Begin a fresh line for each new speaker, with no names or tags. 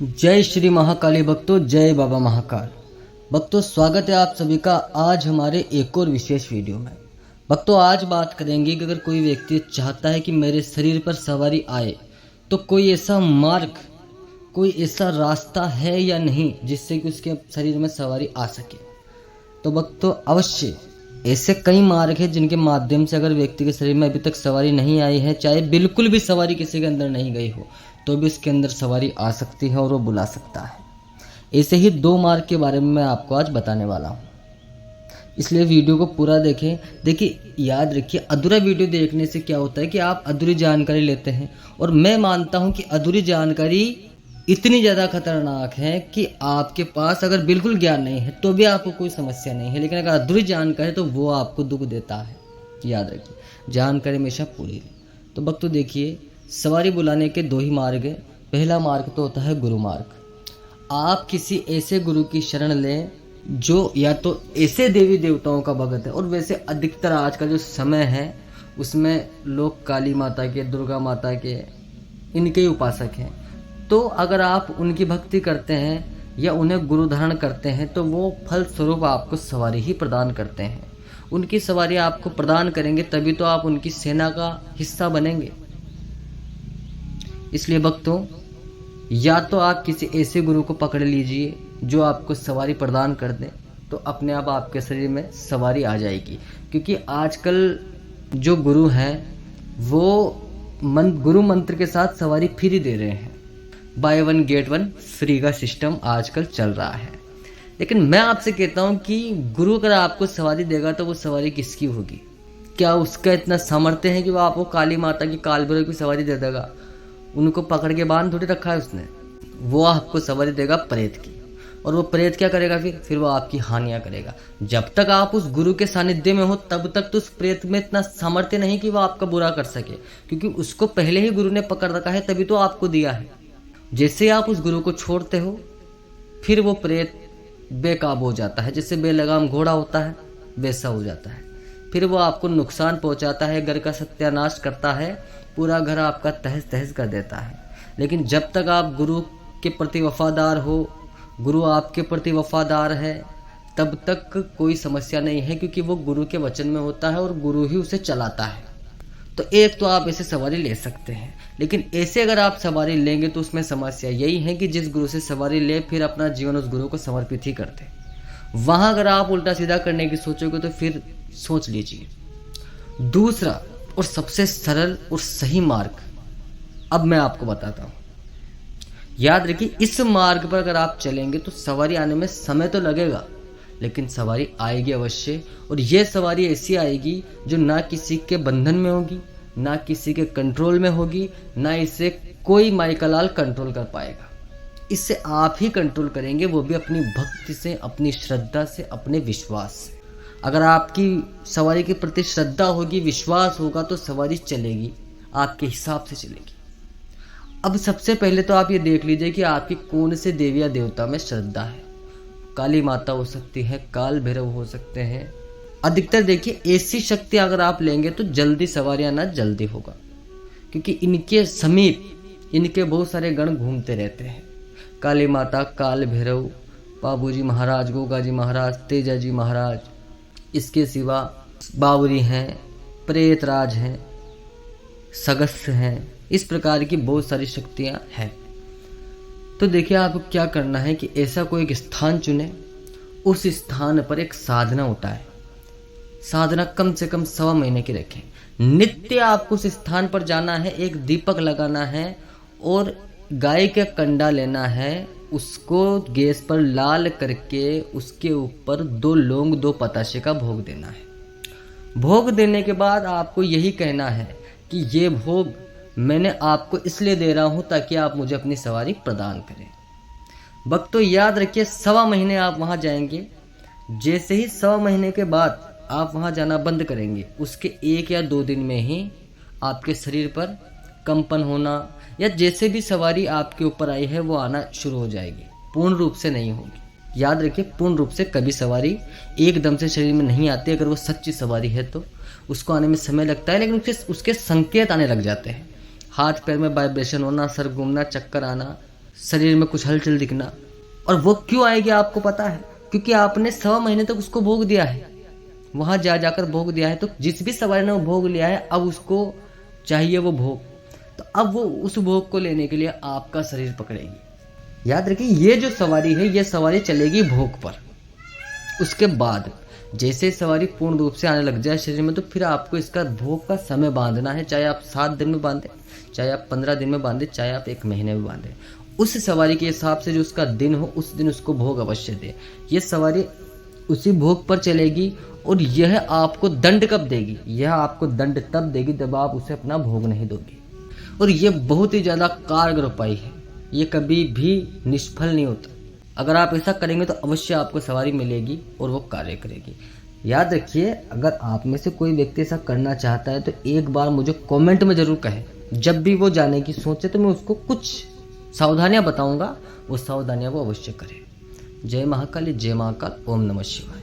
जय श्री महाकाली भक्तों, जय बाबा महाकाल भक्तों। स्वागत है आप सभी का आज हमारे एक और विशेष वीडियो में। भक्तों, आज बात करेंगे कि अगर कोई व्यक्ति चाहता है कि मेरे शरीर पर सवारी आए तो कोई ऐसा मार्ग, कोई ऐसा रास्ता है या नहीं जिससे कि उसके शरीर में सवारी आ सके। तो भक्तों, अवश्य ऐसे कई मार्ग हैं जिनके माध्यम से अगर व्यक्ति के शरीर में अभी तक सवारी नहीं आई है, चाहे बिल्कुल भी सवारी किसी के अंदर नहीं गई हो, तो भी उसके अंदर सवारी आ सकती है और वो बुला सकता है। ऐसे ही दो मार्ग के बारे में मैं आपको आज बताने वाला हूँ, इसलिए वीडियो को पूरा देखें। देखिए, याद रखिए, अधूरा वीडियो देखने से क्या होता है कि आप अधूरी जानकारी लेते हैं, और मैं मानता हूँ कि अधूरी जानकारी इतनी ज़्यादा खतरनाक है कि आपके पास अगर बिल्कुल ज्ञान नहीं है तो भी आपको कोई समस्या नहीं है, लेकिन अगर अधूरी जानकारी है तो वो आपको दुख देता है। याद रखिए, जानकारी हमेशा पूरी लें। तो भक्तों देखिए, सवारी बुलाने के दो ही मार्ग हैं। पहला मार्ग तो होता है गुरु मार्ग। आप किसी ऐसे गुरु की शरण लें जो या तो ऐसे देवी देवताओं का भगत है, और वैसे अधिकतर आज का जो समय है उसमें लोग काली माता के, दुर्गा माता के, इनके ही उपासक हैं। तो अगर आप उनकी भक्ति करते हैं या उन्हें गुरु धारण करते हैं तो वो फल स्वरूप आपको सवारी ही प्रदान करते हैं। उनकी सवारी आपको प्रदान करेंगे तभी तो आप उनकी सेना का हिस्सा बनेंगे। इसलिए भक्तों, या तो आप किसी ऐसे गुरु को पकड़ लीजिए जो आपको सवारी प्रदान कर दे, तो अपने आप आपके शरीर में सवारी आ जाएगी। क्योंकि आजकल जो गुरु हैं वो गुरु मंत्र के साथ सवारी फ्री दे रहे हैं। By one get one free का सिस्टम आजकल चल रहा है। लेकिन मैं आपसे कहता हूँ कि गुरु अगर आपको सवारी देगा तो वो सवारी किसकी होगी? क्या उसका इतना सामर्थ्य है कि वो आपको काली माता की, काल भैरव की सवारी दे देगा? उनको पकड़ के बांध थोड़ी रखा है उसने। वो आपको सवारी देगा प्रेत की, और वो प्रेत क्या करेगा? फिर वो आपकी हानियां करेगा। जब तक आप उस गुरु के सानिध्य में हो तब तक तो उस प्रेत में इतना सामर्थ्य नहीं कि वो आपका बुरा कर सके, क्योंकि उसको पहले ही गुरु ने पकड़ रखा है, तभी तो आपको दिया है। जैसे आप उस गुरु को छोड़ते हो फिर वो प्रेत बेकाबू हो जाता है। जैसे बेलगाम घोड़ा होता है वैसा हो जाता है। फिर वो आपको नुकसान पहुंचाता है, घर का सत्यानाश करता है, पूरा घर आपका तहस तहस कर देता है। लेकिन जब तक आप गुरु के प्रति वफादार हो, गुरु आपके प्रति वफादार है, तब तक कोई समस्या नहीं है, क्योंकि वो गुरु के वचन में होता है और गुरु ही उसे चलाता है। तो एक तो आप ऐसे सवारी ले सकते हैं, लेकिन ऐसे अगर आप सवारी लेंगे तो उसमें समस्या यही है कि जिस गुरु से सवारी ले फिर अपना जीवन उस गुरु को समर्पित ही करते। वहां अगर आप उल्टा सीधा करने की सोचोगे तो फिर सोच लीजिए। दूसरा और सबसे सरल और सही मार्ग अब मैं आपको बताता हूं। याद रखिए, इस मार्ग पर अगर आप चलेंगे तो सवारी आने में समय तो लगेगा, लेकिन सवारी आएगी अवश्य। और ये सवारी ऐसी आएगी जो ना किसी के बंधन में होगी, ना किसी के कंट्रोल में होगी, ना इसे कोई माइकलाल कंट्रोल कर पाएगा। इससे आप ही कंट्रोल करेंगे, वो भी अपनी भक्ति से, अपनी श्रद्धा से, अपने विश्वास से। अगर आपकी सवारी के प्रति श्रद्धा होगी, विश्वास होगा, तो सवारी चलेगी, आपके हिसाब से चलेगी। अब सबसे पहले तो आप ये देख लीजिए कि आपकी कौन से देवी या देवता में श्रद्धा है। काली माता हो सकती है, काल भैरव हो सकते हैं। अधिकतर देखिए, ऐसी शक्ति अगर आप लेंगे तो जल्दी सवारी आना जल्दी होगा, क्योंकि इनके समीप इनके बहुत सारे गण घूमते रहते हैं। काली माता, काल भैरव, बाबूजी महाराज, गोगाजी महाराज, तेजाजी महाराज, इसके सिवा बावरी हैं, प्रेतराज हैं, सगस्य हैं, इस प्रकार की बहुत सारी शक्तियां हैं। तो देखिए, आपको क्या करना है कि ऐसा कोई एक स्थान चुने, उस स्थान पर एक साधना उठाए। साधना कम से कम 1.25 महीने की रखें। नित्य आपको उस स्थान पर जाना है, एक दीपक लगाना है और गाय का कंडा लेना है, उसको गैस पर लाल करके उसके ऊपर 2 लौंग 2 पताशे का भोग देना है। भोग देने के बाद आपको यही कहना है कि ये भोग मैंने आपको इसलिए दे रहा हूं ताकि आप मुझे अपनी सवारी प्रदान करें। भक्तों, याद रखिए, 1.25 महीने आप वहां जाएंगे। जैसे ही 1.25 महीने के बाद आप वहां जाना बंद करेंगे, उसके 1 या 2 दिन में ही आपके शरीर पर कंपन होना या जैसे भी सवारी आपके ऊपर आई है वो आना शुरू हो जाएगी। पूर्ण रूप से नहीं होगी। याद रखिए, पूर्ण रूप से कभी सवारी एकदम से शरीर में नहीं आती। अगर वो सच्ची सवारी है तो उसको आने में समय लगता है, लेकिन उसके संकेत आने लग जाते हैं। हाथ पैर में वाइब्रेशन होना, सर घूमना, चक्कर आना, शरीर में कुछ हलचल दिखना। और वो क्यों आएगी आपको पता है? क्योंकि आपने 1.25 महीने तक उसको भोग दिया है, वहां जाकर भोग दिया है। तो जिस भी सवारी ने वो भोग लिया है, अब उसको चाहिए वो भोग, तो अब वो उस भोग को लेने के लिए आपका शरीर पकड़ेगी। याद रखिए, ये जो सवारी है, ये सवारी चलेगी भोग पर। उसके बाद जैसे सवारी पूर्ण रूप से आने लग जाए शरीर में, तो फिर आपको इसका भोग का समय बांधना है। चाहे आप 7 दिन में बांधे, चाहे आप 15 दिन में बांधे, चाहे आप 1 महीने में बांधे। उस सवारी के हिसाब से जो उसका दिन हो, उस दिन उसको भोग अवश्य दे। ये सवारी उसी भोग पर चलेगी। और यह आपको दंड कब देगी? यह आपको दंड तब देगी जब आप उसे अपना भोग नहीं दोगे। और ये बहुत ही ज़्यादा कारगर उपाय है, ये कभी भी निष्फल नहीं होता। अगर आप ऐसा करेंगे तो अवश्य आपको सवारी मिलेगी और वो कार्य करेगी। याद रखिए, अगर आप में से कोई व्यक्ति ऐसा करना चाहता है तो एक बार मुझे कमेंट में ज़रूर कहे। जब भी वो जाने की सोचे तो मैं उसको कुछ सावधानियां बताऊंगा, वो सावधानियां वो अवश्य करें। जय महाकाली, जय महाकाल, ओम नमः शिवाय।